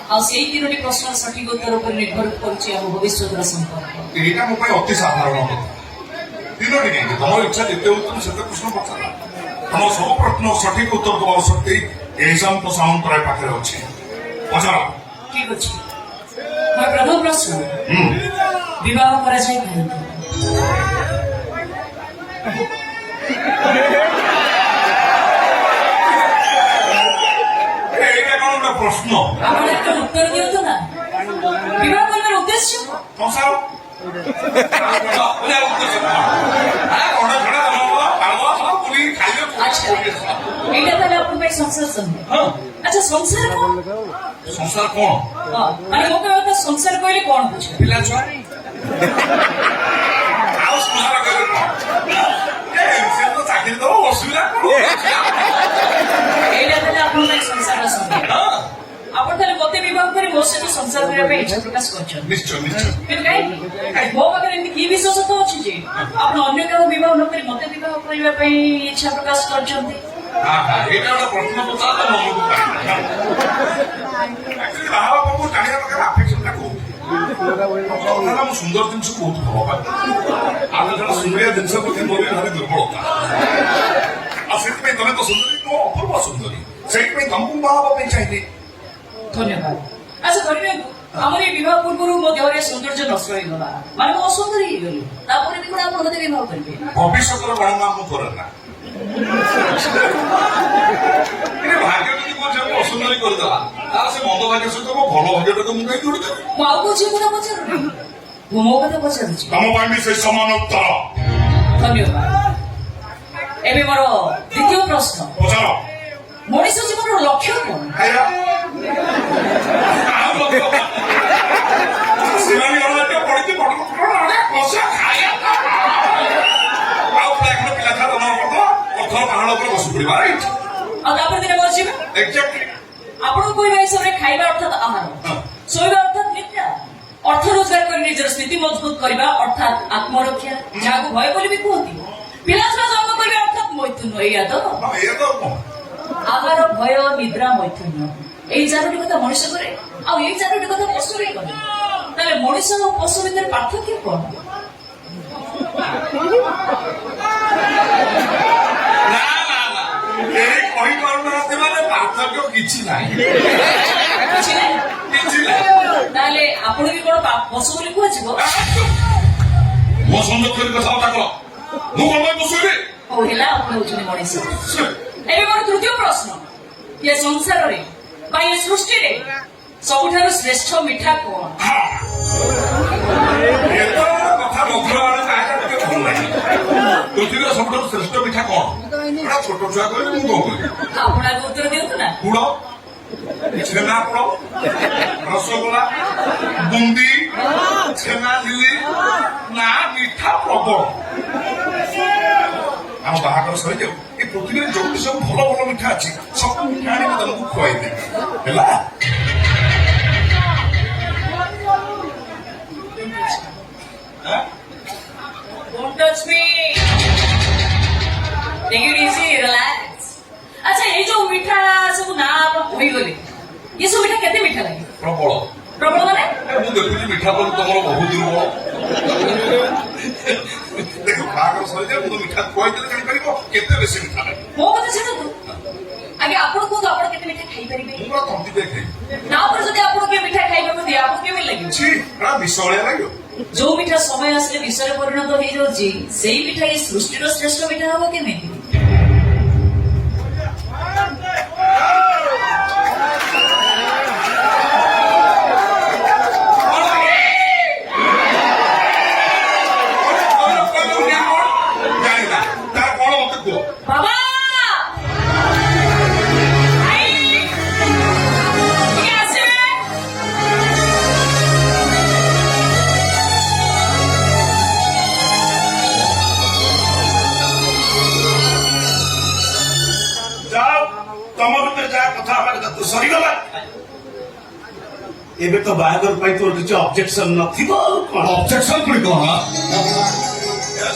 से तीनोटी प्रश्न सठिक उत्तर पर निर्भर कर भविष्य संपर्क एटा मो ପାଇଁ ଅତି ସାଧାରଣ କଥା ତିନୋଟି କାହିଁକି ତମର ଇଚ୍ଛା ଯେତେ ଉତ୍ତର ସେତେ ପ୍ରଶ୍ନ ପଚାର ତମର ସବୁ ପ୍ରଶ୍ନ ସଠିକ ଉତ୍ତର ଦେବାର ଶକ୍ତି ଏକ୍ସାମ ତ ସାମନ୍ତରାୟ ପାଖରେ ଅଛି ପଚାର ठीक अच्छे मोर प्रथम प्रश्न विवाह करा जाए काहेकि प्रश्न आपण एक उत्तर दियो ना विवाह करबार उद्देश्य संसार अच्छा एटा ताले आपण पे संसार संगे अच्छा संसार कौन संसार कौन माने मो कहता संसार कहले कौन बुझे पिला छुआ आओ संसार कहले ए से तो चाकरी दो असुविधा एटा ताले आपण पे संसार संगे आपण ताले मते विवाह करी मो से संसार करे पे इच्छा प्रकाश करछन निश्चय निश्चय फिर काई मो पाखरे एंती की विश्वास तो अछि जे आपण अन्य का विवाह न करी मते विवाह करबा पे इच्छा प्रकाश करछन हां हां एटा वाला प्रश्न पचार तो मन को एक्चुअली बाबा बाबू टाणिया प्रकार अफेक्शन ता को हम सुंदर दिन से बहुत भलो बा आलो जरा सुंदर दिन से प्रति मोरे भारी दुर्बलता आसित में तने तो सुंदरी तो अपूर्व सुंदरी सेट में हमको बाबा पे चाहिए धन्यवाद अच्छा धन्य আমার এই বিবাহ পূর্বরু মো দেহরে সৌন্দর্য নষ্ট হয়ে গলা মানে মো অসুন্দর হয়ে গলি তারপরে বি কোন আপন মতে বিবাহ করবে ভবিষ্যতের গণনা মু করে না এ ভাগ্য যদি কোন যে অসুন্দরী করে দেলা তার সে মন্দ ভাগ্য সହିତ মো ভালো ভাগ্যটাকে মু কাই জড়িত মো আউ বুঝি কোন পচারু মো কথা পচারুছি তম পাই বি সে সমান উত্তর ধন্যবাদ এবে মোর দ্বিতীয় প্রশ্ন পচার মনিষ জীবনের লক্ষ্য কোন খাইয়া আউ লক্ষ্য সিনানি ওরা তে পড়িতে বড় আরে কষা খাইয়া আউ প্লেগনো পিলা খাতা না কথা কথা পাহাড় উপরে বসে পড়িবা রাইট আর তারপরে দিনে বলছিবে এক্স্যাক্টলি আপনার কইবা হিসাবে খাইবা অর্থাৎ আহার শোইবা অর্থাৎ নিদ্রা অর্থ রোজগার করে নিজের স্থিতি মজবুত করিবা অর্থাৎ আত্মরক্ষা যাহাকে ভয় বলি বি কুহতি পিলা ছুয়া জন্ম করিবা অর্থাৎ মৈথুন ইয়া তো এ তো আহার ভয় নিদ্রা মৈথুন এই চারোটি কথা মনুষ্য করে আর এই চারোটি কথা পশু করে তাহলে মনুষ্য ও পশু ভিতরে পার্থক্য কোন না না না এই কই করুনাতে মানে পার্থক্য কিছু নাই କିଛି ନାହିଁ? কিছু নাই তাহলে ଆପଣ ବି କଣ ପଶୁ ବୋଲି କୁହାଯିବ ମୋ ସନ୍ଦେହ କରି କଥାବାର୍ତ୍ତା କର ମୁଁ କଣ ପାଇଁ ବସୁବି ହଉ ହେଲା ଆପଣ ହଉଛନ୍ତି ମଣିଷ ଏବେ ମୋର ତୃତୀୟ ପ୍ରଶ୍ନ ଏ ସଂସାରରେ ବା ଏ ସୃଷ୍ଟିରେ ସବୁଠାରୁ ଶ୍ରେଷ୍ଠ ମିଠା କଣ ଏତ କଥା ମଧୁର ଆଡେ କାହିଁକି ଟିକେ ଭଲ ଲାଗେ ପୃଥିବୀର ସବୁଠାରୁ ଶ୍ରେଷ୍ଠ ମିଠା କଣ ଏଟା ଛୋଟ ଛୁଆ କହିଲେ ମୁଁ କଣ କହିବି ଆପଣ ଆଗ ଉତ୍ତର ଦିଅନ୍ତୁ ନା ଗୁଡ ଛେନାପୋଡ ରସଗୋଲା ବୁନ୍ଦି ଛେନା ଝିଲି ନା ମିଠା ପ୍ରବଳ ଆମ ବାହାଘର ସରିଯାଉ ଏ ପୃଥିବୀରେ ଯୋଉଠି ସବୁ ଭଲ ଭଲ ମିଠା ଅଛି ସବୁ ମିଠା ଆଣିକି ତମକୁ ଖୁଆଇଦେବି ହେଲା Don't touch me. Take it easy, relax. अच्छा ये जो मीठा सब ना वही बोले ये सब मीठा कितने मीठा लगे ପ୍ରବଳ प्रॉब्लम माने ମୁଁ ଦେଖୁଛି ମିଠା ପ୍ରତି ତମର ବହୁତ ଦୁର୍ବଳ ଦେଖ ବାହାଘର ସରିଯାଉ ମୁଁ ମିଠା ଖୁଆଇଦେଲେ ଜାଣିପାରିବ କେତେ ବେଶୀ ମିଠା ଲାଗେ ମୋ କଥା ଛାଡନ୍ତୁ ଆगे ଆପଣ କୁହନ୍ତୁ ଆପଣ କେତେ ମିଠା ଖାଇପାରିବେ ମୁଁ ପୁରା ତଣ୍ଟି ଦେଇ ଖାଇବି ତାପରେ ଯଦି ଆପଣ କିଏ ମିଠା ଖାଇବାକୁ ଦିଏ ଆପଣଙ୍କୁ କେମିତି ଲାଗିବ ଛି ଏଟା ବିଷ ଭଳିଆ ଲାଗିବ ଯୋଉ ମିଠା ସମୟ ଆସିଲେ ବିଷୟରେ ପରିଣତ ହେଇଯାଉଛି ସେଇ ମିଠା ଏଇ ସୃଷ୍ଟିର ଶ୍ରେଷ୍ଠ ମିଠା ହବ କେମିତି ଜାଣିଲା ତାର କଣ ମତେ କୁହ ବାବା ଆଇ ଟିକେ ଆସିବେ ଯାଅ ତମ ଭିତରେ ଯାହା କଥା ହବା କଥା ତ ସରିଗଲା ଏବେ ତ ବାହାଘର ପାଇଁ ତୋର କିଛି ଅବଜେକ୍ସନ ନଥିବ ଆଉ କଣ ଅବଜେକ୍ସନ ପୁଣି କଣ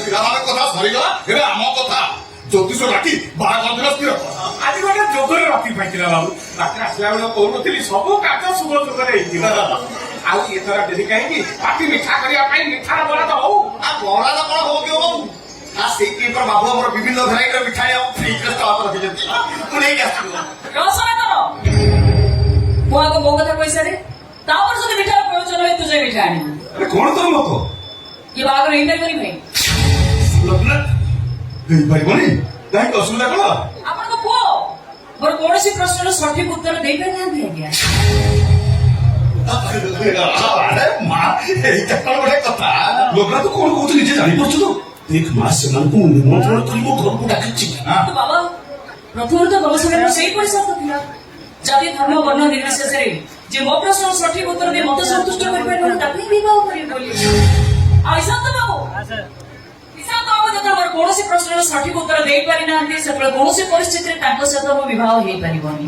ପିଲାମାନଙ୍କ କଥା ସରିଗଲା ଏବେ ଆମ କଥା ଜ୍ୟୋତିଷ ଡାକି ବାହାଘର ଦିନ ସ୍ଥିର କର। ଆଜି ଗୋଟେ ଯୋଗରେ ରଖି ପାଇଥିଲା ବାବୁ ରାତିରେ ଆସିଲା ବେଳେ କହୁନଥିଲି ସବୁ କାର୍ଯ୍ୟ ଶୁଭ ଯୋଗରେ ହେଇଯିବ ଆଉ ଏଥର ଡେରି କାହିଁକି ପାଟି ମିଠା କରିବା ପାଇଁ ମିଠାର ବରାଦ ହଉ ବରାଦ କଣ ହବ କି ହବ ସେଇଥିପାଇଁ ବାବୁ ଆମର ବିଭିନ୍ନ ଭେରାଇଟିର ମିଠାଇ ଆଉ ଫ୍ରିଜରେ ଷ୍ଟକ୍ ରଖିଛନ୍ତି ମୁଁ ନେଇକି ଆସିବି। ରସନା କର ମୁଁ ଆଗ ମୋ କଥା କହିସାରେ ତାପରେ ଯଦି ମିଠାର ପ୍ରୟୋଜନ ହୁଏ ତୁ ଯାଇ ମିଠା ଆଣିବୁ। କଣ ତୋର ମତ? ଇଏ ବାହାଘର ହେଇପାରିବନି ଭାଇ। ଦେଇପାରିବନି କାହିଁକି ଅସୁବିଧା କଣ? ଆପଣଙ୍କ ପୁଅ ମୋର କୌଣସି ପ୍ରଶ୍ନର ସଠିକ ଉତ୍ତର ଦେଇପାରିନାହାନ୍ତି ଆଜ୍ଞା। ଆରେ ମା ଏଇଟା କଣ ଗୋଟେ କଥା? ଲୋକରା ତୁ କଣ କହୁଛୁ ନିଜେ ଜାଣିପାରୁଛୁ ତ? ଦେଖ ମା ସେମାନଙ୍କୁ ମୁଁ ନିମନ୍ତ୍ରଣ କରି ମୋ ଘରକୁ ଡାକିଛି। କିନ୍ତୁ ବାବା ପ୍ରଥମରୁ ତ ଗବେଷଣାର ସେଇପରି ସର୍ତ୍ତ ଥିଲା ଜାତି ଧର୍ମ ବର୍ଣ୍ଣ ନିର୍ବିଶେଷରେ ଯେ ମୋ ପ୍ରଶ୍ନର ସଠିକ ଉତ୍ତର ଦେଇ ମତେ ସନ୍ତୁଷ୍ଟ କରିପାରିବ ତାକୁ ହିଁ ବିବାହ କରିବି ବୋଲି। ଆଉ ଇଶାନ୍ତ ବାବୁ ଯେତେବେଳେ ମୋର କୌଣସି ପ୍ରଶ୍ନର ସଠିକ ଉତ୍ତର ଦେଇପାରିନାହାନ୍ତି ସେତେବେଳେ କୌଣସି ପରିସ୍ଥିତିରେ ତାଙ୍କ ସହିତ ମୋ ବିବାହ ହେଇପାରିବନି।